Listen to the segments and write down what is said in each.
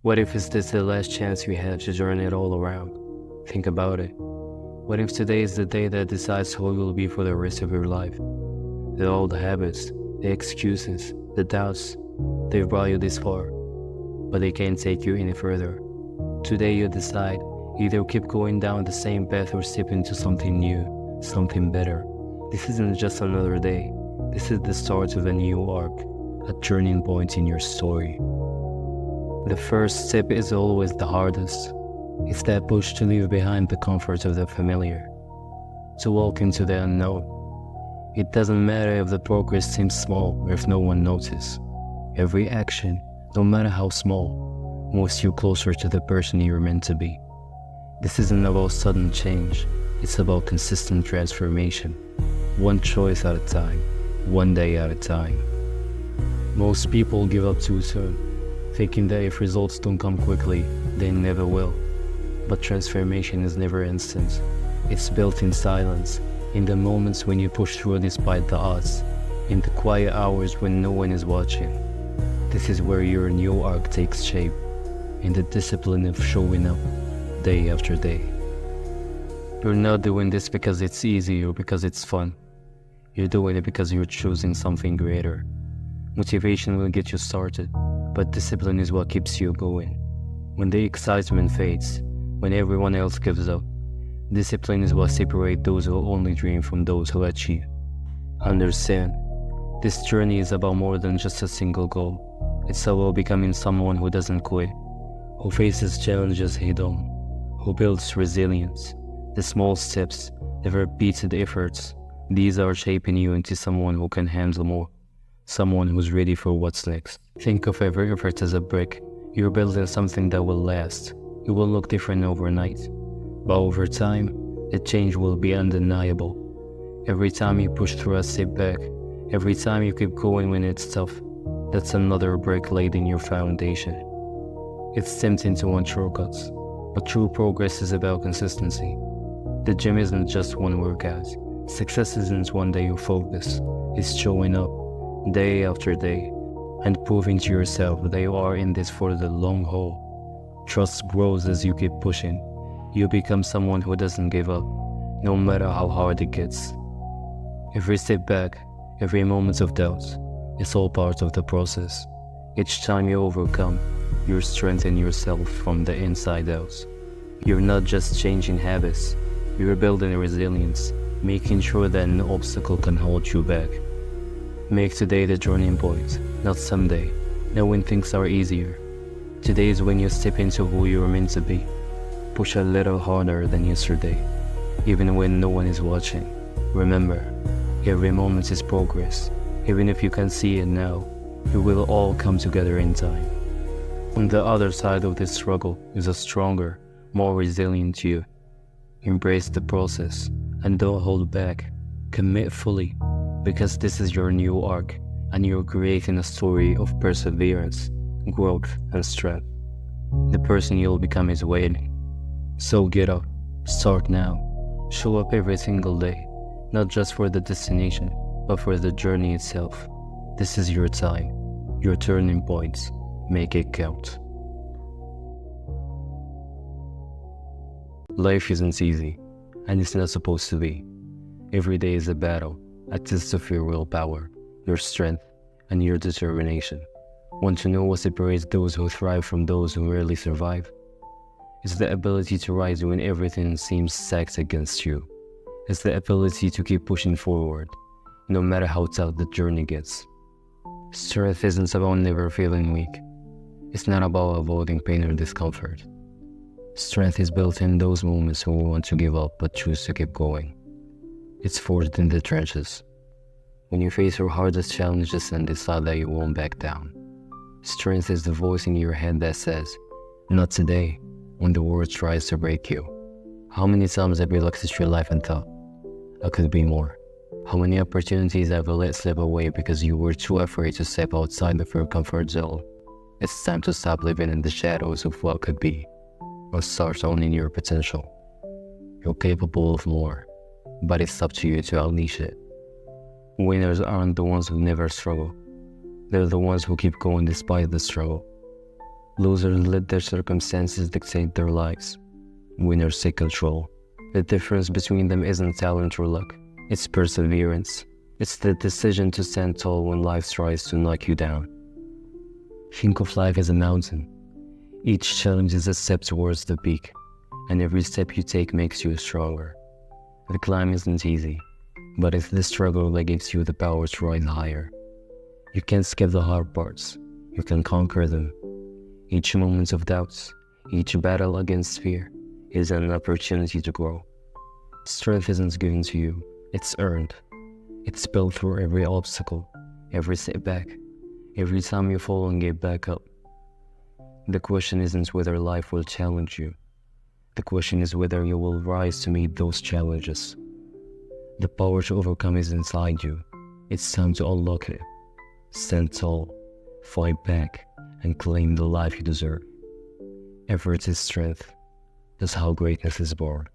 What if is this the last chance you have to turn it all around? Think about it. What if today is the day that decides who you'll be for the rest of your life? The old habits, the excuses, the doubts, they've brought you this far, but they can't take you any further. Today you decide, either keep going down the same path or step into something new, something better. This isn't just another day. This is the start of a new arc, a turning point in your story. The first step is always the hardest. It's that push to leave behind the comfort of the familiar, to walk into the unknown. It doesn't matter if the progress seems small or if no one notices. Every action, no matter how small, moves you closer to the person you're meant to be. This isn't about sudden change, it's about consistent transformation. One choice at a time, one day at a time. Most people give up too soon, thinking that if results don't come quickly, they never will. But transformation is never instant. It's built in silence, in the moments when you push through despite the odds, in the quiet hours when no one is watching. This is where your new arc takes shape, in the discipline of showing up, day after day. You're not doing this because it's easy or because it's fun. You're doing it because you're choosing something greater. Motivation will get you started, but discipline is what keeps you going. When the excitement fades, when everyone else gives up, discipline is what separates those who only dream from those who achieve. Understand, this journey is about more than just a single goal. It's about becoming someone who doesn't quit, who faces challenges head on, who builds resilience. The small steps, the repeated efforts, these are shaping you into someone who can handle more, someone who's ready for what's next. Think of every effort as a brick. You're building something that will last. It will look different overnight, but over time, the change will be undeniable. Every time you push through a setback, every time you keep going when it's tough, that's another brick laid in your foundation. It's tempting to want shortcuts, but true progress is about consistency. The gym isn't just one workout. Success isn't one day you focus. It's showing up, day after day, and proving to yourself that you are in this for the long haul. Trust grows as you keep pushing. You become someone who doesn't give up, no matter how hard it gets. Every setback, every moment of doubt, it's all part of the process. Each time you overcome, you strengthen yourself from the inside out. You're not just changing habits, you're building resilience, making sure that no obstacle can hold you back. Make today the turning point, not someday, not when things are easier. Today is when you step into who you're meant to be. Push a little harder than yesterday, even when no one is watching. Remember, every moment is progress. Even if you can't see it now, it will all come together in time. On the other side of this struggle is a stronger, more resilient you. Embrace the process and don't hold back. Commit fully, because this is your new arc and you're creating a story of perseverance, growth, and strength. The person you'll become is waiting. So get up, start now, show up every single day, not just for the destination, but for the journey itself. This is your time, your turning point. Make it count. Life isn't easy, and it's not supposed to be. Every day is a battle, a test of your willpower, your strength, and your determination. Want to know what separates those who thrive from those who rarely survive? It's the ability to rise when everything seems stacked against you. It's the ability to keep pushing forward, no matter how tough the journey gets. Strength isn't about never feeling weak. It's not about avoiding pain or discomfort. Strength is built in those moments when we want to give up but choose to keep going. It's forged in the trenches, when you face your hardest challenges and decide that you won't back down. Strength is the voice in your head that says, "Not today," when the world tries to break you. How many times have you looked at your life and thought, "I could be more"? How many opportunities have you let slip away because you were too afraid to step outside of your comfort zone? It's time to stop living in the shadows of what could be, and start owning your potential. You're capable of more, but it's up to you to unleash it. Winners aren't the ones who never struggle. They're the ones who keep going despite the struggle. Losers let their circumstances dictate their lives. Winners take control. The difference between them isn't talent or luck. It's perseverance. It's the decision to stand tall when life tries to knock you down. Think of life as a mountain. Each challenge is a step towards the peak, and every step you take makes you stronger. The climb isn't easy, but it's the struggle that gives you the power to rise higher. You can't skip the hard parts. You can conquer them. Each moment of doubts, each battle against fear is an opportunity to grow. Strength isn't given to you, it's earned. It's built through every obstacle, every setback, every time you fall and get back up. The question isn't whether life will challenge you. The question is whether you will rise to meet those challenges. The power to overcome is inside you. It's time to unlock it. Stand tall, fight back, and claim the life you deserve. Effort is strength. That's how greatness is born.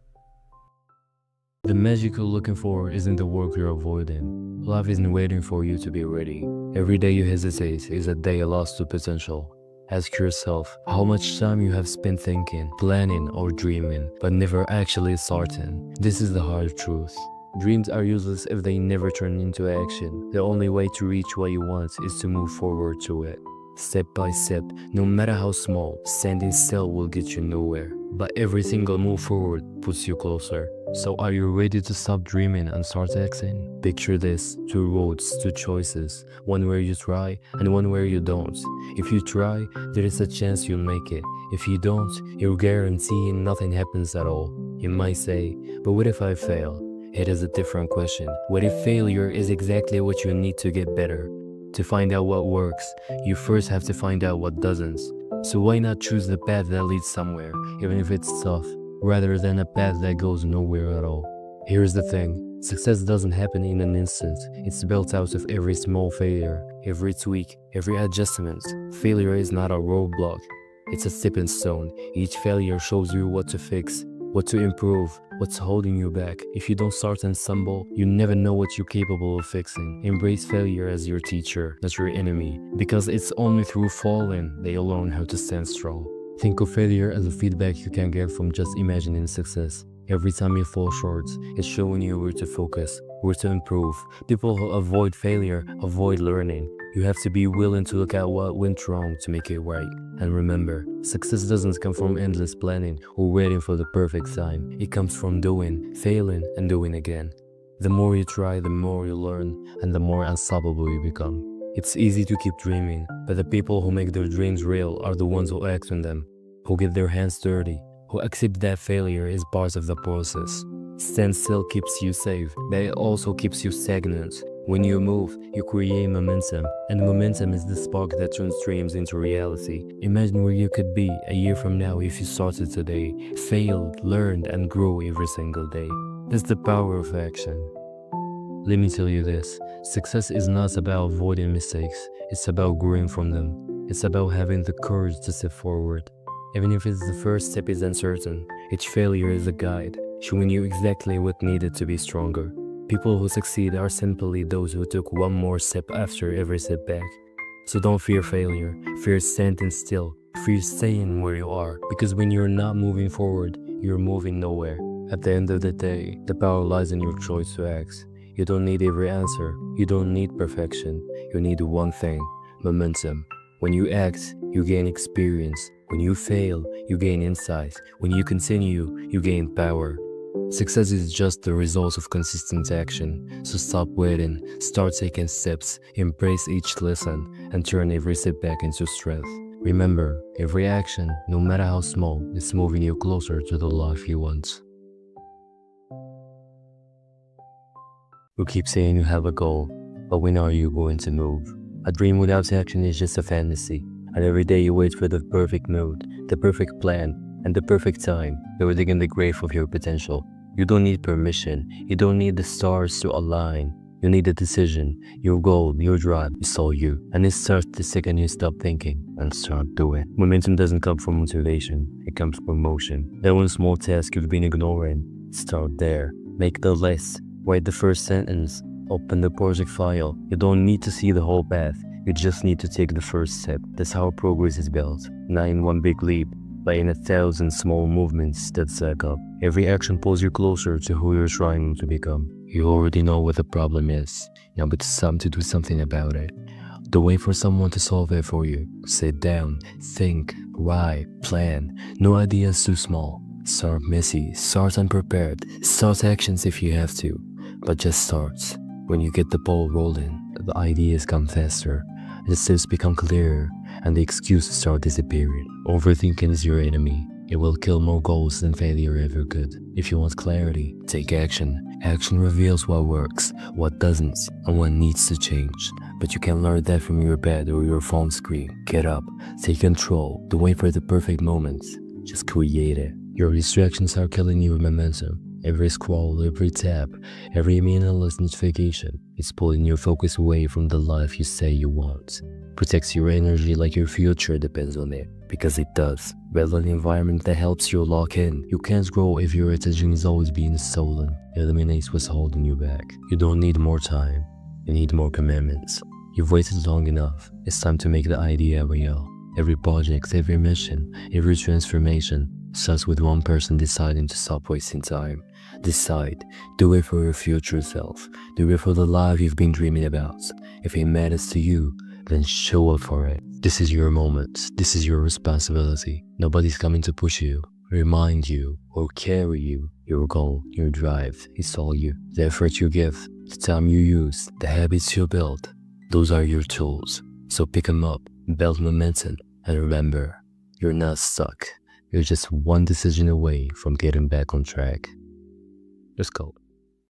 The magic you're looking for isn't the work you're avoiding. Life isn't waiting for you to be ready. Every day you hesitate is a day lost to potential. Ask yourself how much time you have spent thinking, planning, or dreaming, but never actually starting. This is the hard truth. Dreams are useless if they never turn into action. The only way to reach what you want is to move forward to it. Step by step, no matter how small, standing still will get you nowhere. But every single move forward puts you closer. So are you ready to stop dreaming and start acting? Picture this, 2 roads, 2 choices. One where you try and one where you don't. If you try, there is a chance you'll make it. If you don't, you're guaranteeing nothing happens at all. You might say, but what if I fail? It is a different question. What if failure is exactly what you need to get better? To find out what works, you first have to find out what doesn't. So why not choose the path that leads somewhere, even if it's tough, rather than a path that goes nowhere at all? Here's the thing, success doesn't happen in an instant. It's built out of every small failure, every tweak, every adjustment. Failure is not a roadblock, it's a stepping stone. Each failure shows you what to fix, what to improve, what's holding you back. If you don't start and stumble, you never know what you're capable of fixing. Embrace failure as your teacher, not your enemy, because it's only through falling that you'll learn how to stand strong. Think of failure as a feedback you can get from just imagining success. Every time you fall short, it's showing you where to focus, where to improve. People who avoid failure avoid learning. You have to be willing to look at what went wrong to make it right. And remember, success doesn't come from endless planning or waiting for the perfect time. It comes from doing, failing, and doing again. The more you try, the more you learn, and the more unstoppable you become. It's easy to keep dreaming, but the people who make their dreams real are the ones who act on them, who get their hands dirty, who accept that failure is part of the process. Stand still keeps you safe, but it also keeps you stagnant. When you move, you create momentum, and momentum is the spark that turns dreams into reality. Imagine where you could be a year from now if you started today, failed, learned, and grew every single day. That's the power of action. Let me tell you this, success is not about avoiding mistakes, it's about growing from them. It's about having the courage to step forward. Even if it's the first step is uncertain, each failure is a guide, showing you exactly what needed to be stronger. People who succeed are simply those who took one more step after every setback. So don't fear failure, fear standing still, fear staying where you are, because when you're not moving forward, you're moving nowhere. At the end of the day, the power lies in your choice to act. You don't need every answer, you don't need perfection, you need one thing, momentum. When you act, you gain experience. When you fail, you gain insight. When you continue, you gain power. Success is just the result of consistent action, so stop waiting, start taking steps, embrace each lesson, and turn every setback into strength. Remember, every action, no matter how small, is moving you closer to the life you want. You keep saying you have a goal, but when are you going to move? A dream without action is just a fantasy, and every day you wait for the perfect mood, the perfect plan, and the perfect time, you're digging the grave of your potential. You don't need permission, you don't need the stars to align. You need a decision, your goal, your drive is all you. And it starts the second you stop thinking and start doing. Momentum doesn't come from motivation, it comes from motion. That one small task you've been ignoring, start there. Make the list, write the first sentence, open the project file. You don't need to see the whole path, You just need to take the first step. That's how progress is built. Not in one big leap, but in 1,000 small movements that stack up. Every action pulls you closer to who you're trying to become. You already know what the problem is. Now it's time to do something about it. Don't wait for someone to solve it for you. Sit down, think, write, plan. No idea is too small. Start messy, start unprepared, start actions if you have to. But just start. When you get the ball rolling, the ideas come faster, the steps become clearer, and the excuses start disappearing. Overthinking is your enemy. It will kill more goals than failure ever could. If you want clarity, take action. Action reveals what works, what doesn't, and what needs to change. But you can learn that from your bed or your phone screen. Get up, take control. Don't wait for the perfect moment. Just create it. Your distractions are killing your momentum. Every scroll, every tap, every meaningless notification is pulling your focus away from the life you say you want. Protects your energy like your future depends on it, because it does. Build an environment that helps you lock in. You can't grow if your attention is always being stolen. Eliminates what's holding you back. You don't need more time. You need more commitments. You've waited long enough. It's time to make the idea real. Every project, every mission, every transformation starts with one person deciding to stop wasting time. Decide. Do it for your future self. Do it for the life you've been dreaming about. If it matters to you, then show up for it. This is your moment. This is your responsibility. Nobody's coming to push you, remind you, or carry you. Your goal, your drive, it's all you. The effort you give, the time you use, the habits you build, those are your tools. So pick them up, build momentum, and remember, you're not stuck. You're just one decision away from getting back on track. Let's go.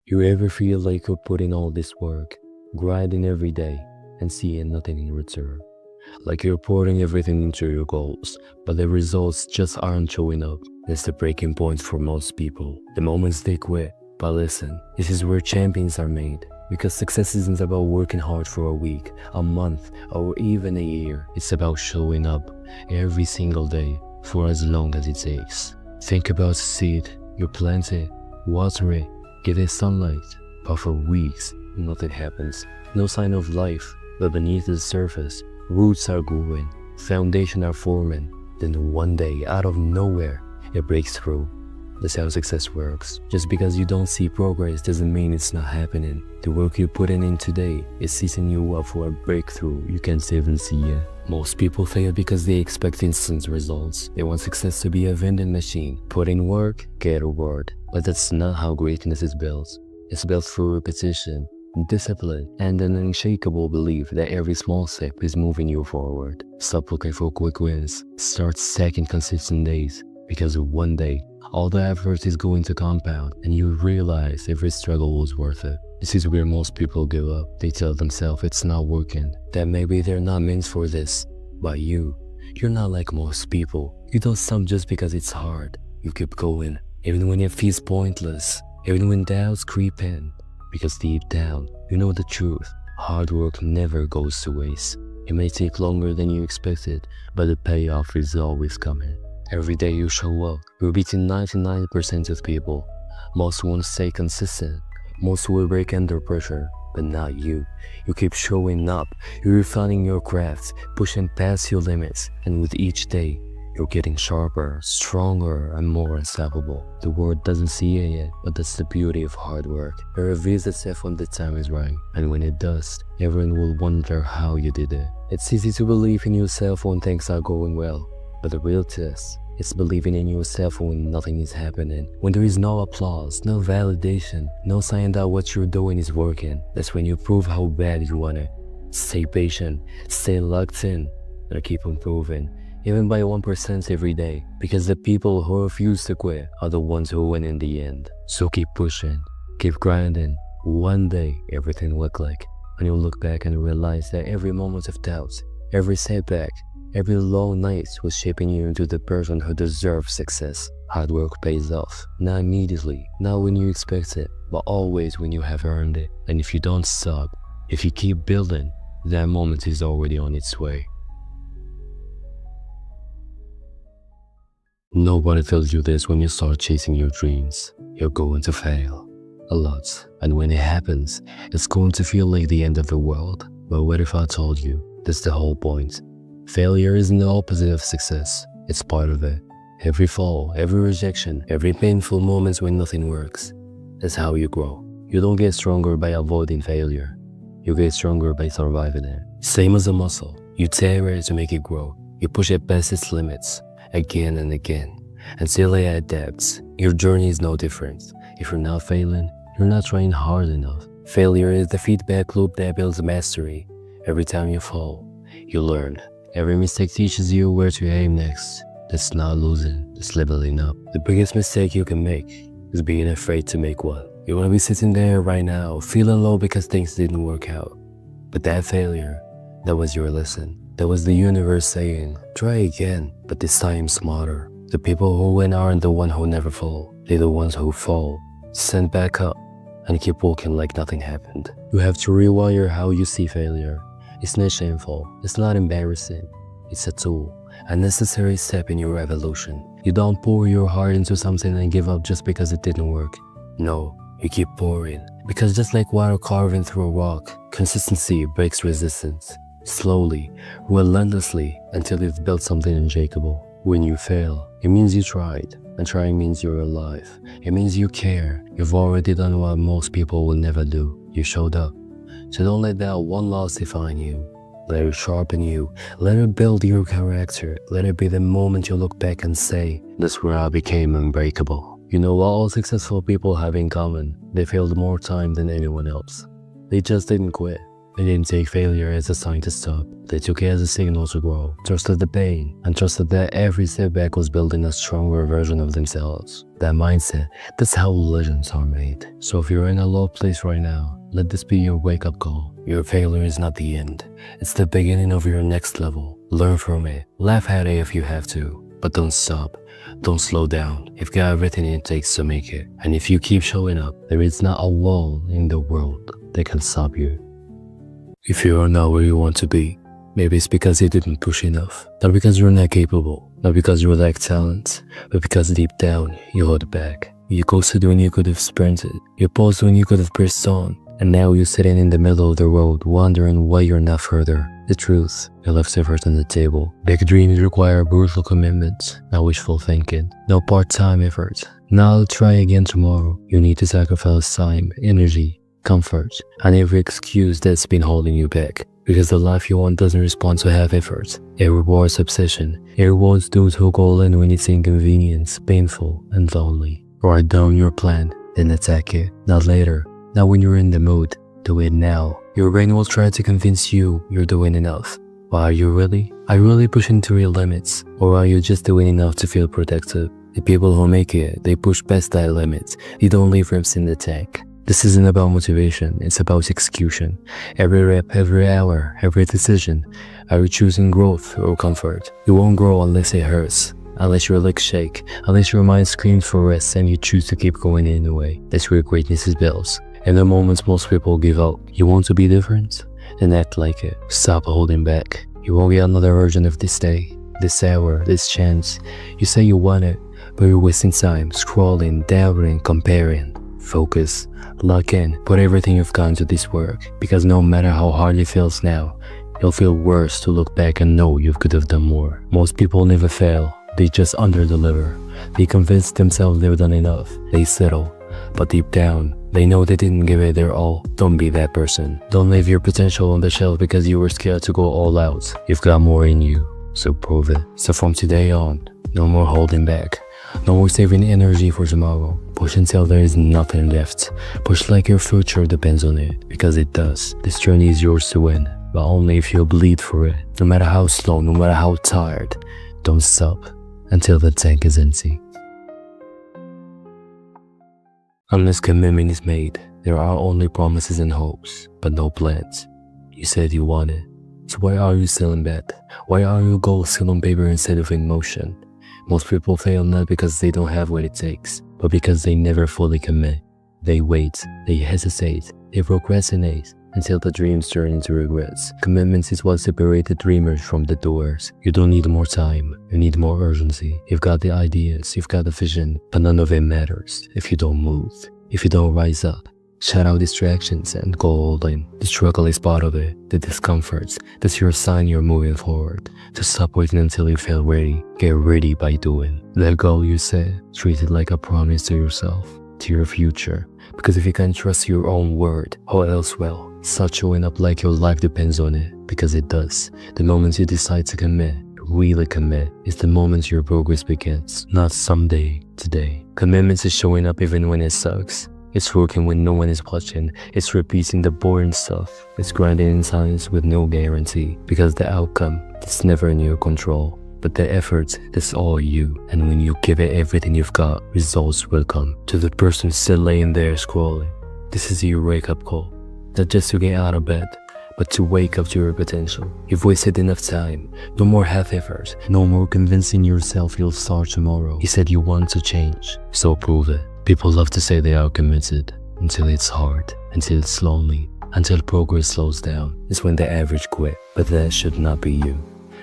You ever feel like you're putting all this work, grinding every day, and seeing nothing in return? Like you're pouring everything into your goals, but the results just aren't showing up. That's the breaking point for most people. The moments they quit. But listen, this is where champions are made. Because success isn't about working hard for a week, a month, or even a year. It's about showing up every single day for as long as it takes. Think about a seed. You plant it, water it, give it sunlight, but for weeks, nothing happens. No sign of life, but beneath the surface, roots are growing, foundations are forming. Then one day, out of nowhere, it breaks through. That's how success works. Just because you don't see progress doesn't mean it's not happening. The work you're putting in today is setting you up for a breakthrough you can't even see yet. Most people fail because they expect instant results. They want success to be a vending machine. Put in work, get a reward. But that's not how greatness is built. It's built through repetition, discipline, and an unshakable belief that every small step is moving you forward. Stop looking for quick wins. Start stacking consistent days. Because one day, all the effort is going to compound and you realize every struggle was worth it. This is where most people give up. They tell themselves it's not working, that maybe they're not meant for this. But you're not like most people. You don't stop just because it's hard. You keep going, even when it feels pointless, even when doubts creep in. Because deep down, you know the truth. Hard work never goes to waste. It may take longer than you expected, but the payoff is always coming. Every day you show up, you're beating 99% of people. Most won't stay consistent. Most will break under pressure, but not you. You keep showing up, you're refining your craft, pushing past your limits, and with each day, you're getting sharper, stronger, and more unstoppable. The world doesn't see it yet, but that's the beauty of hard work. It reveals itself when the time is right, and when it does, everyone will wonder how you did it. It's easy to believe in yourself when things are going well, but the real test is believing in yourself when nothing is happening. When there is no applause, no validation, no sign that what you're doing is working. That's when you prove how bad you want it. Stay patient, stay locked in, and keep improving, even by 1% every day. Because the people who refuse to quit are the ones who win in the end. So keep pushing, keep grinding. One day, everything will click, and you'll look back and realize that every moment of doubt, every setback, every long night was shaping you into the person who deserves success. Hard work pays off. Not immediately, not when you expect it, but always when you have earned it. And if you don't stop, if you keep building, that moment is already on its way. Nobody tells you this when you start chasing your dreams. You're going to fail. A lot. And when it happens, it's going to feel like the end of the world. But what if I told you That's the whole point. Failure isn't the opposite of success, it's part of it. Every fall, every rejection, every painful moment when nothing works. That's how you grow. You don't get stronger by avoiding failure. You get stronger by surviving it. Same as a muscle. You tear it to make it grow. You push it past its limits, again and again, until it adapts. Your journey is no different. If you're not failing, you're not trying hard enough. Failure is the feedback loop that builds mastery. Every time you fall, you learn. Every mistake teaches you where to aim next. That's not losing, that's leveling up. The biggest mistake you can make is being afraid to make one. You want to be sitting there right now, feeling low because things didn't work out. But that failure, that was your lesson. That was the universe saying, try again, but this time smarter. The people who win aren't the ones who never fall. They're the ones who fall, stand back up, and keep walking like nothing happened. You have to rewire how you see failure. It's not shameful, it's not embarrassing. It's a tool, a necessary step in your evolution. You don't pour your heart into something and give up just because it didn't work. No, you keep pouring. Because just like water carving through a rock, consistency breaks resistance. Slowly, relentlessly, until you've built something unshakable. When you fail, it means you tried. And trying means you're alive. It means you care. You've already done what most people will never do. You showed up. So don't let that one loss define you. Let it sharpen you. Let it build your character. Let it be the moment you look back and say, that's where I became unbreakable. You know what all successful people have in common? They failed more time than anyone else. They just didn't quit. They didn't take failure as a sign to stop. They took it as a signal to grow, trusted the pain, and trusted that every setback was building a stronger version of themselves. That mindset, that's how legends are made. So if you're in a low place right now, let this be your wake-up call. Your failure is not the end. It's the beginning of your next level. Learn from it. Laugh at it if you have to. But don't stop. Don't slow down. You've got everything it takes to make it. And if you keep showing up, there is not a wall in the world that can stop you. If you are not where you want to be, maybe it's because you didn't push enough. Not because you're not capable, not because you lack talent, but because deep down, you hold back. You coasted when you could have sprinted. You paused when you could have pressed on. And now you're sitting in the middle of the road, wondering why you're not further. The truth, you left effort on the table. Big dreams require brutal commitment, not wishful thinking. No part-time effort. Now I'll try again tomorrow. You need to sacrifice time, energy, comfort, and every excuse that's been holding you back. Because the life you want doesn't respond to half effort. It rewards obsession. It rewards those who go in when it's inconvenient, painful, and lonely. Write down your plan, then attack it. Not later, not when you're in the mood. Do it now. Your brain will try to convince you you're doing enough. But are you really? Are you really pushing to your limits? Or are you just doing enough to feel protected? The people who make it, they push past that limit. They don't leave reps in the tank. This isn't about motivation, it's about execution. Every rep, every hour, every decision. Are you choosing growth or comfort? You won't grow unless it hurts. Unless your legs shake, unless your mind screams for rest and you choose to keep going anyway. That's where greatness is built. In the moments most people give up, you want to be different? Then act like it. Stop holding back. You won't get another version of this day, this hour, this chance. You say you want it, but you're wasting time, scrolling, doubting, comparing. Focus, lock in, put everything you've got into this work. Because no matter how hard it feels now, it'll feel worse to look back and know you could have done more. Most people never fail, they just under-deliver. They convince themselves they've done enough. They settle, but deep down, they know they didn't give it their all. Don't be that person. Don't leave your potential on the shelf because you were scared to go all out. You've got more in you, so prove it. So from today on, no more holding back. No more saving energy for tomorrow. Push until there is nothing left. Push like your future depends on it, because it does. This journey is yours to win, but only if you bleed for it. No matter how slow, no matter how tired, don't stop until the tank is empty. Unless commitment is made, there are only promises and hopes, but no plans. You said you wanted, so why are you still in bed? Why are your goals still on paper instead of in motion? Most people fail not because they don't have what it takes, but because they never fully commit. They wait, they hesitate, they procrastinate, until the dreams turn into regrets. Commitment is what separates the dreamers from the doers. You don't need more time, you need more urgency. You've got the ideas, you've got the vision, but none of it matters if you don't move, if you don't rise up. Shut out distractions and go all in. The struggle is part of it. The discomforts, that's your sign you're moving forward. To stop waiting until you feel ready. Get ready by doing. The goal you set, treat it like a promise to yourself, to your future. Because if you can't trust your own word, how else will? Start showing up like your life depends on it, because it does. The moment you decide to commit, really commit, is the moment your progress begins. Not someday, today. Commitment is showing up even when it sucks. It's working when no one is watching. It's repeating the boring stuff. It's grinding in silence with no guarantee, because the outcome is never in your control. But the effort is all you, and when you give it everything you've got, results will come. To the person still laying there scrolling, this is your wake-up call. Not just to get out of bed, but to wake up to your potential. You've wasted enough time. No more half effort. No more convincing yourself you'll start tomorrow. You said you want to change, so prove it. People love to say they are committed, until it's hard, until it's lonely, until progress slows down. It's when the average quit, but that should not be you.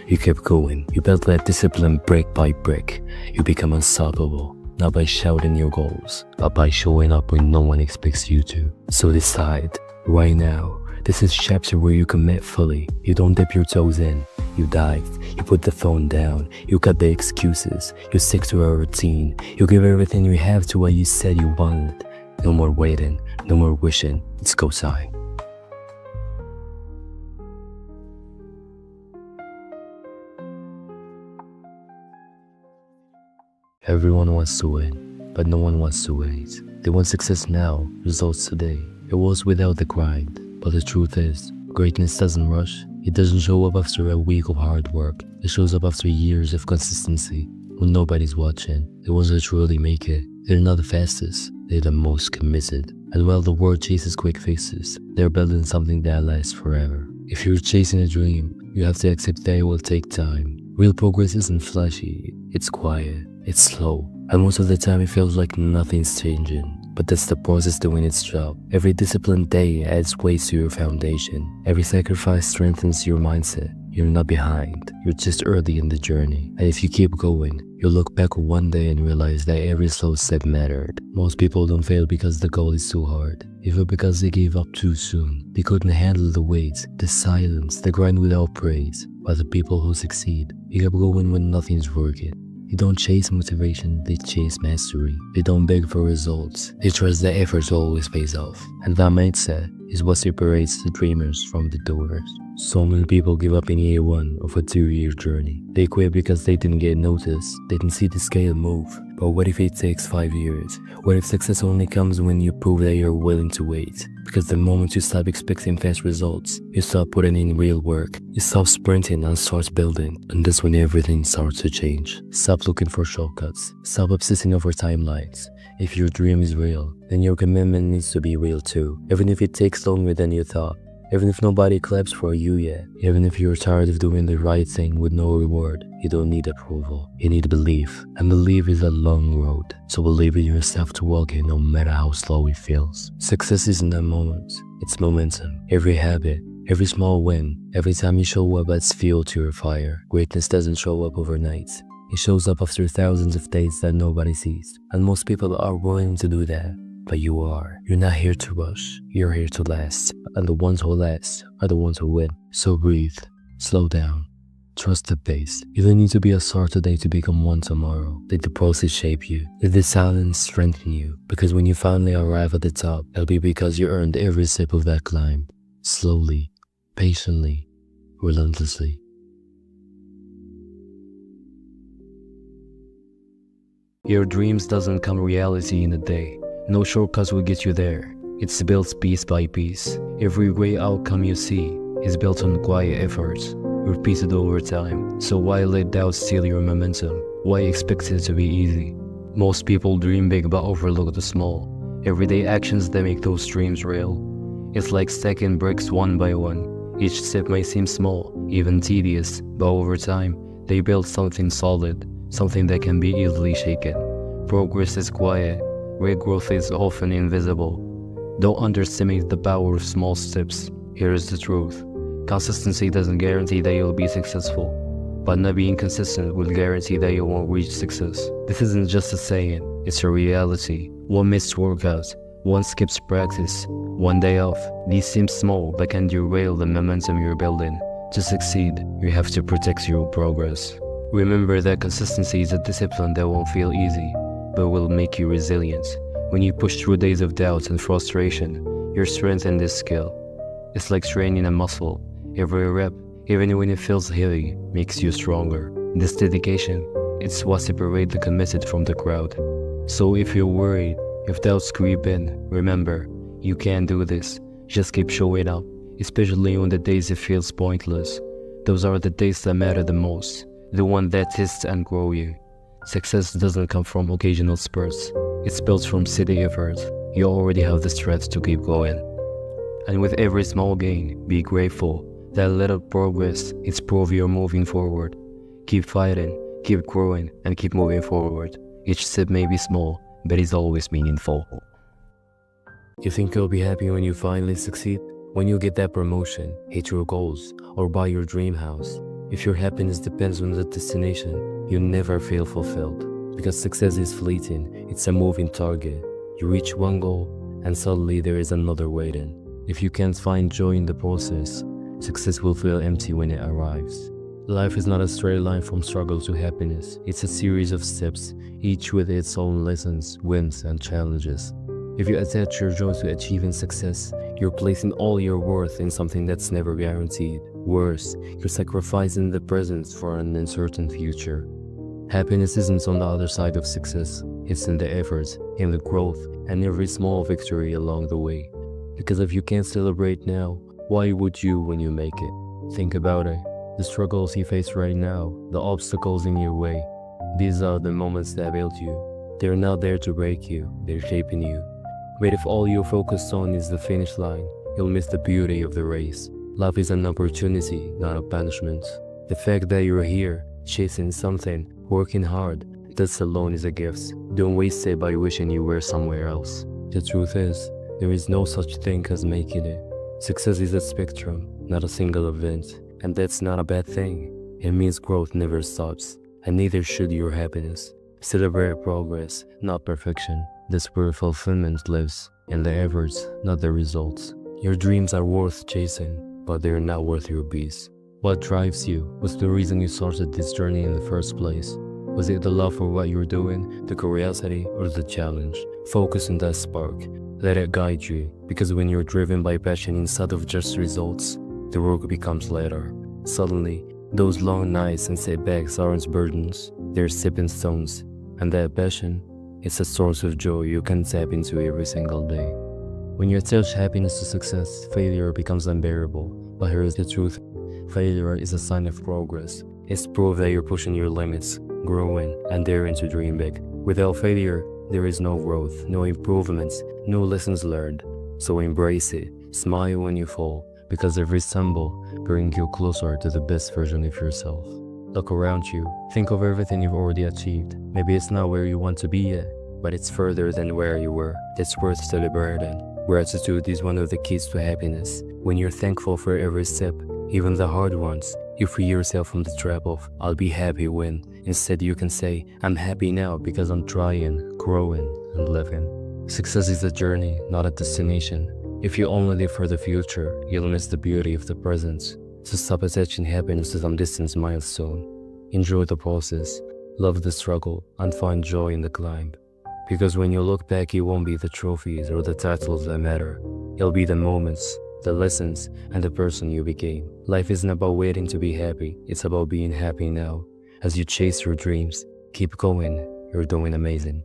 You kept going. You built that discipline brick by brick. You become unstoppable, not by shouting your goals, but by showing up when no one expects you to. So decide, right now, this is chapter where you commit fully. You don't dip your toes in. You dive. You put the phone down. You cut the excuses. You stick to a routine. You give everything you have to what you said you wanted. No more waiting. No more wishing. It's go time. Everyone wants to win, but no one wants to wait. They want success now, results today. It was without the grind, but the truth is, greatness doesn't rush. It doesn't show up after a week of hard work. It shows up after years of consistency. When nobody's watching, the ones that truly make it, they're not the fastest, they're the most committed. And while the world chases quick fixes, they're building something that lasts forever. If you're chasing a dream, you have to accept that it will take time. Real progress isn't flashy, it's quiet. It's slow, and most of the time it feels like nothing's changing. But that's the process doing its job. Every disciplined day adds weight to your foundation. Every sacrifice strengthens your mindset. You're not behind, you're just early in the journey. And if you keep going, you'll look back one day and realize that every slow step mattered. Most people don't fail because the goal is too hard, even because they gave up too soon. They couldn't handle the weight, the silence, the grind without praise. But the people who succeed, they keep going when nothing's working. They don't chase motivation, they chase mastery. They don't beg for results, they trust that effort always pays off. And that mindset is what separates the dreamers from the doers. So many people give up in year one of a 2-year journey. They quit because they didn't get noticed, they didn't see the scale move. But what if it takes 5 years? What if success only comes when you prove that you're willing to wait? Because the moment you stop expecting fast results, you stop putting in real work. You stop sprinting and start building. And that's when everything starts to change. Stop looking for shortcuts. Stop obsessing over timelines. If your dream is real, then your commitment needs to be real too. Even if it takes longer than you thought. Even if nobody claps for you yet. Even if you're tired of doing the right thing with no reward. You don't need approval. You need belief. And belief is a long road. So believe in yourself to walk it no matter how slow it feels. Success isn't a moment. It's momentum. Every habit, every small win, every time you show up adds fuel to your fire. Greatness doesn't show up overnight. It shows up after thousands of days that nobody sees. And most people are willing to do that. But you are. You're not here to rush. You're here to last. And the ones who last are the ones who win. So breathe. Slow down. Trust the pace. You don't need to be a star today to become one tomorrow. Let the process shape you. Let the silence strengthen you. Because when you finally arrive at the top, it'll be because you earned every step of that climb. Slowly, patiently, relentlessly. Your dreams doesn't come reality in a day. No shortcuts will get you there. It's built piece by piece. Every great outcome you see is built on quiet efforts, repeated over time. So why let doubt steal your momentum? Why expect it to be easy? Most people dream big but overlook the small, everyday actions that make those dreams real. It's like stacking bricks one by one. Each step may seem small, even tedious, but over time, they build something solid, something that can be easily shaken. Progress is quiet. Real growth is often invisible. Don't underestimate the power of small steps. Here is the truth. Consistency doesn't guarantee that you'll be successful, but not being consistent will guarantee that you won't reach success. This isn't just a saying, it's a reality. One missed workout, One skips practice, one day off. These seem small but can derail the momentum you're building. To succeed, you have to protect your progress. Remember that consistency is a discipline that won't feel easy, but will make you resilient. When you push through days of doubt and frustration, you're strengthening this skill. It's like training a muscle. Every rep, even when it feels heavy, makes you stronger. This dedication, it's what separates the committed from the crowd. So if you're worried, if doubts creep in, remember, you can do this. Just keep showing up, especially on the days it feels pointless. Those are the days that matter the most, the ones that test and grow you. Success doesn't come from occasional spurts. It's built from steady effort. You already have the strength to keep going. And with every small gain, be grateful. That little progress, it's proof you're moving forward. Keep fighting, keep growing, and keep moving forward. Each step may be small, but it's always meaningful. You think you'll be happy when you finally succeed? When you get that promotion, hit your goals, or buy your dream house? If your happiness depends on the destination, you never feel fulfilled. Because success is fleeting, it's a moving target. You reach one goal, and suddenly there is another waiting. If you can't find joy in the process, success will feel empty when it arrives. Life is not a straight line from struggle to happiness. It's a series of steps, each with its own lessons, wins, and challenges. If you attach your joy to achieving success, you're placing all your worth in something that's never guaranteed. Worse, you're sacrificing the present for an uncertain future. Happiness isn't on the other side of success. It's in the effort, in the growth, and every small victory along the way. Because if you can't celebrate now, why would you when you make it? Think about it. The struggles you face right now, the obstacles in your way, these are the moments that build you. They're not there to break you, they're shaping you. But if all you're focused on is the finish line, you'll miss the beauty of the race. Life is an opportunity, not a punishment. The fact that you're here, chasing something, working hard, that alone is a gift. Don't waste it by wishing you were somewhere else. The truth is, there is no such thing as making it. Success is a spectrum, not a single event. And that's not a bad thing. It means growth never stops, and neither should your happiness. Celebrate progress, not perfection. That's where fulfillment lives, in the efforts, not the results. Your dreams are worth chasing, but they're not worth your peace. What drives you? What's the reason you started this journey in the first place? Was it the love for what you're doing, the curiosity, or the challenge? Focus on that spark. Let it guide you, because when you're driven by passion instead of just results, the work becomes lighter. Suddenly, those long nights and setbacks aren't burdens, they're stepping stones. And that passion, it's a source of joy you can tap into every single day. When you attach happiness to success, failure becomes unbearable. But here's the truth. Failure is a sign of progress. It's proof that you're pushing your limits, growing, and daring to dream big. Without failure, there is no growth, no improvements, no lessons learned. So embrace it, smile when you fall, because every stumble brings you closer to the best version of yourself. Look around you, think of everything you've already achieved. Maybe it's not where you want to be yet, but it's further than where you were. That's worth celebrating. Gratitude is one of the keys to happiness. When you're thankful for every step, even the hard ones, you free yourself from the trap of, I'll be happy when. Instead, you can say, I'm happy now because I'm trying, growing, and living. Success is a journey, not a destination. If you only live for the future, you'll miss the beauty of the present. So stop attaching happiness to some distant milestone. Enjoy the process, love the struggle, and find joy in the climb. Because when you look back, it won't be the trophies or the titles that matter. It'll be the moments, the lessons, and the person you became. Life isn't about waiting to be happy, it's about being happy now. As you chase your dreams, keep going, you're doing amazing.